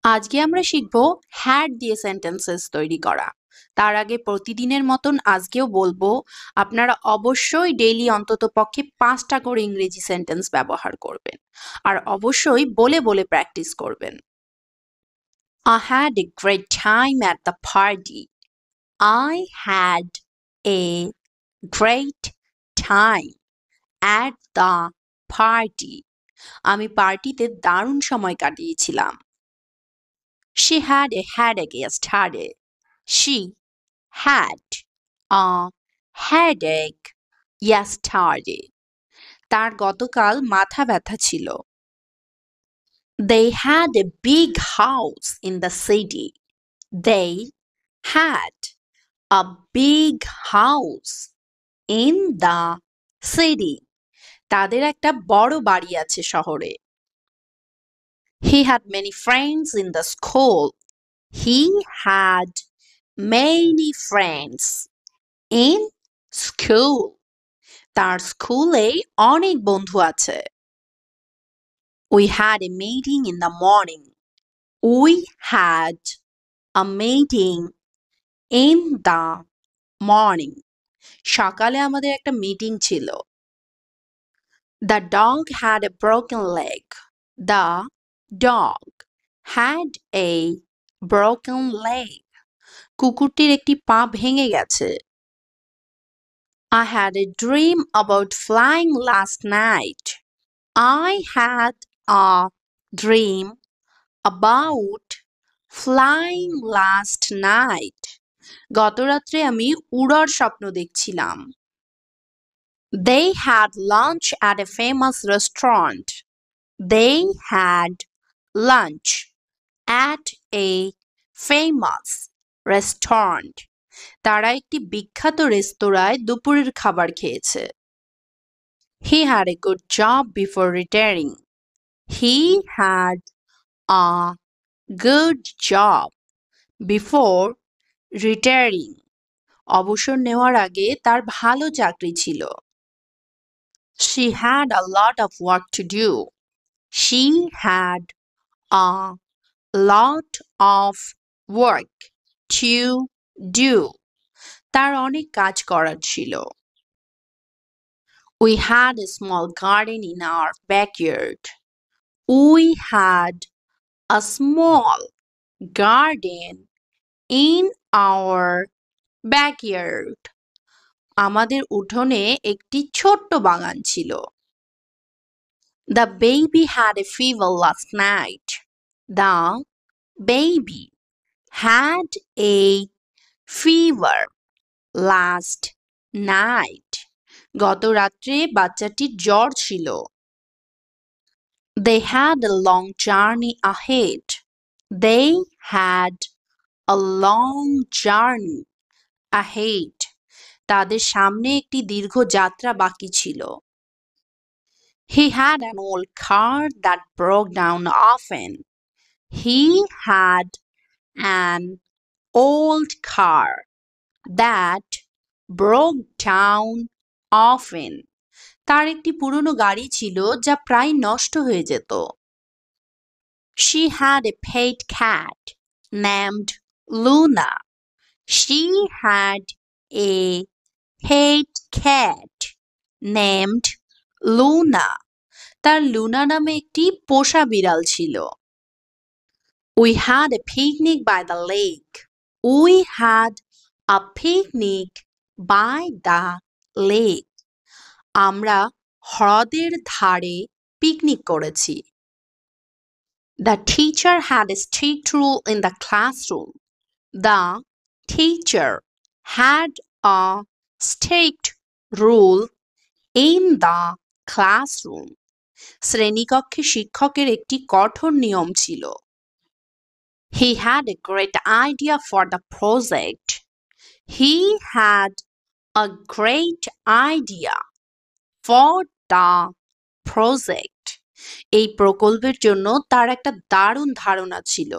আজকে আমরা শিখব হ্যাড দিয়ে সেন্টেন্সেস তৈরি করা। তার আগে প্রতিদিনের মতন আজকেও বলবো আপনারা অবশ্যই ডেইলি অন্ততপক্ষে ৫টা করে ইংরেজি সেন্টেন্স ব্যবহার করবেন। আর অবশ্যই বলে বলে প্র্যাকটিস করবেন। I had a great time at the party. I had a great time at the party. আমি পার্টিতে দারুণ সময় কাটিয়েছিলাম। She had a headache yesterday. She had a headache yesterday. তার গতকাল মাথা ব্যথা ছিল। They had a big house in the city. They had a big house in the city. তাদের একটা বড় বাড়ি আছে শহরে। He had many friends in the school. He had many friends in school. তার স্কুলে অনেক বন্ধু আছে। We had a meeting in the morning. We had a meeting in the morning. সকালে আমাদের একটা মিটিং ছিল। The dog had a broken leg. The dog had a broken leg. কুকুরটির একটি পা ভেঙে গেছে। I had a dream about flying last night. I had a dream about flying last night. গতরাত্রে আমি উড়ার স্বপ্ন দেখছিলাম। They had lunch at a famous restaurant. They had lunch at a famous restaurant. তারা একটি বিখ্যাত রেস্তোরাঁয় দুপুরের খাবার খেয়েছে। He had a good job before retiring. He had a good job before retiring. অবসর নেওয়ার আগে তার ভালো চাকরি ছিল। She had a lot of work to do. She had a lot of work to do. তার অনেক কাজ করার ছিল। We had a small garden in our backyard. We had a small garden in our backyard. আমাদের উঠোনে একটি ছোট্ট বাগান ছিল। The baby had a fever last night. The baby had a fever last night. গত রাত্রে বাচ্চাটির জ্বর ছিল। They had a long journey ahead. They had a long journey ahead. তাদের সামনে একটি দীর্ঘ যাত্রা বাকি ছিল। He had an old car that broke down often. He had an old car that broke down often. তার একটি পুরনো গাড়ি ছিল যা প্রায় নষ্ট হয়ে যেত। She had a pet cat named Luna. She had a pet cat named Luna. তার লুনা নামে একটি পোষা বিড়াল ছিল। We had a picnic by the lake. We had a picnic by the lake. আমরা হ্রদের ধারে পিকনিক করেছি। The teacher had a strict rule in the classroom. The teacher had a strict rule in the classroom. শ্রেণীকক্ষে শিক্ষকের একটি কঠোর নিয়ম ছিল। He had a great idea for the project. He had a great idea for the project. এই প্রকল্পের জন্য তার একটা দারুণ ধারণা ছিল।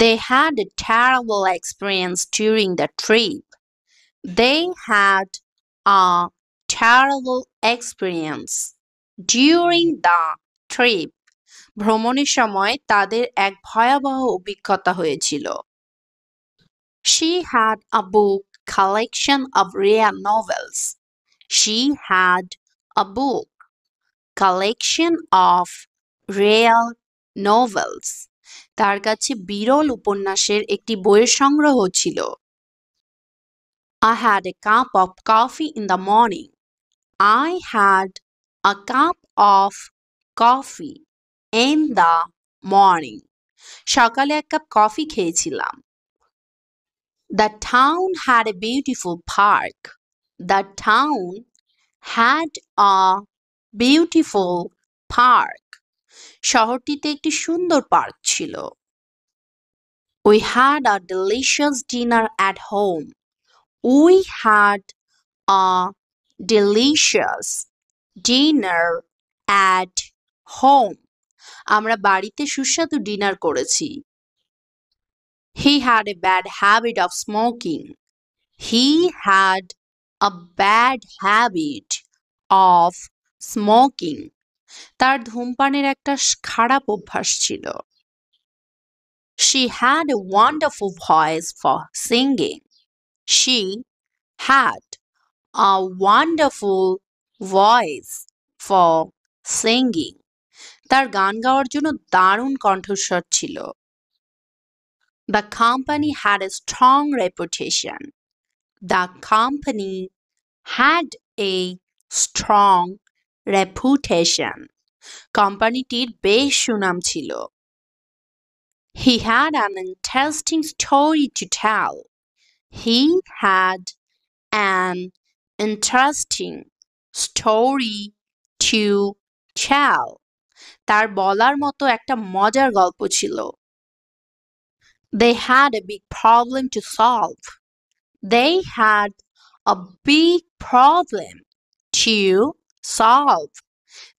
They had a terrible experience during the trip. They had a terrible experience during the trip. ভ্রমণের সময় তাদের এক ভয়াবহ অভিজ্ঞতা হয়েছিল। She had a book collection of rare novels. She had a book collection of rare novels. তার কাছে বিরল উপন্যাসের একটি বইয়ের সংগ্রহ ছিল। I had a cup of coffee in the morning. I had a cup of coffee in the morning. সকালে এক কাপ কফি খেয়েছিলাম। The town had a beautiful park. The town had a beautiful park. শহরটিতে একটি সুন্দর park ছিল। We had a delicious dinner at home. We had a delicious dinner at home. আমরা বাড়িতে সুস্বাদু ডিনার করেছি। He had a bad habit of smoking. He had a bad habit of smoking. তার ধূমপানের একটা খারাপ অভ্যাস ছিল। She had a wonderful voice for singing. She had a wonderful voice for singing. তার গান গাওয়ার জন্য দারুণ কণ্ঠস্বর ছিল। The company had a strong reputation. The company had a strong reputation. কোম্পানিটির বেশ সুনাম ছিল। He had an interesting story to tell. He had an interesting story to tell. তার বলার মতো একটা মজার গল্প ছিল। They had a big problem to solve. They had a big problem to solve.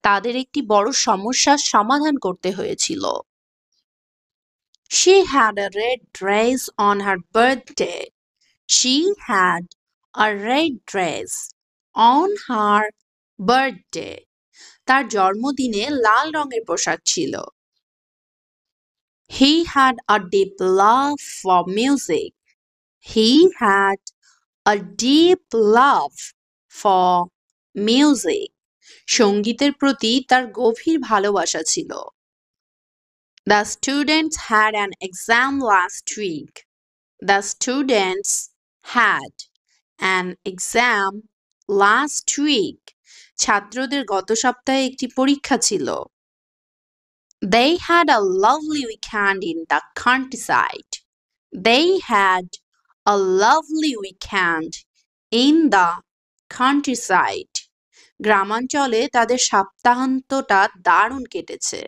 তাদের একটি বড় সমস্যার সমাধান করতে হয়েছিল। She had a red dress on her birthday. She had a red dress on her birthday. তার জন্মদিনে লাল রঙের পোশাক ছিল। He had a deep love for music. He had a deep love for music. সঙ্গীতের প্রতি তার গভীর ভালোবাসা ছিল। The students had an exam last week. The students had an exam last week. ছাত্রদের গত সপ্তাহে একটি পরীক্ষা ছিল। They had a lovely weekend in the countryside. They had a lovely weekend in the countryside. গ্রামাঞ্চলে তাদের সপ্তাহান্তটা দারুণ কেটেছে।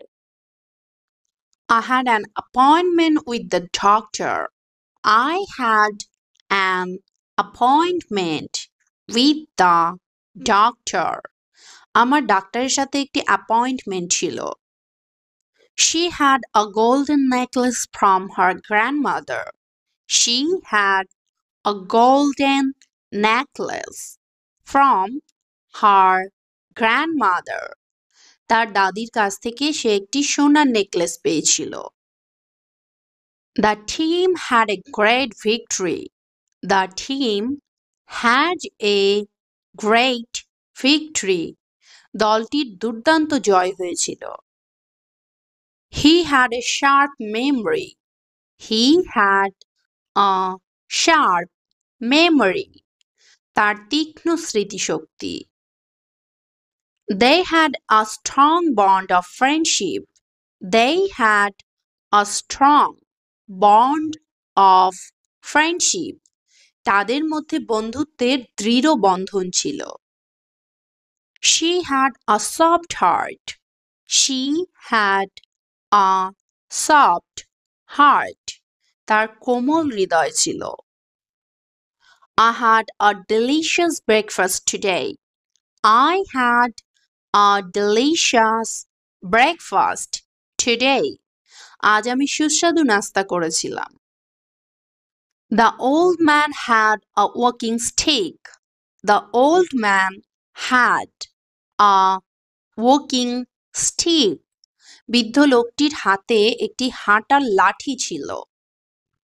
I had an appointment with the doctor. I had an appointment with the doctor. আমার ডাক্তারের সাথে একটি অ্যাপয়েন্টমেন্ট ছিল। She had a golden necklace from her grandmother. She had a golden necklace from her grandmother. তার দাদির কাছ থেকে সে একটি সোনার নেকলেস পেয়েছিল। The team had a great victory. The team had a great victory. দলটির দুর্দান্ত জয় হয়েছিল। He had a sharp memory. He had a sharp memory. তার তীক্ষ্ণ স্মৃতিশক্তি। They had a strong bond of friendship. They had a strong bond of friendship. তাদের মধ্যে বন্ধুত্বের দৃঢ় বন্ধন ছিল। She had a soft heart. She had a soft heart. তার কোমল হৃদয় ছিল। I had a delicious breakfast today. I had a delicious breakfast today. আজ আমি সুস্বাদু নাস্তা করেছিলাম। The old man had a walking stick. The old man had a walking stick. বৃদ্ধ লোকটির হাতে একটি হাঁটার লাঠি ছিল।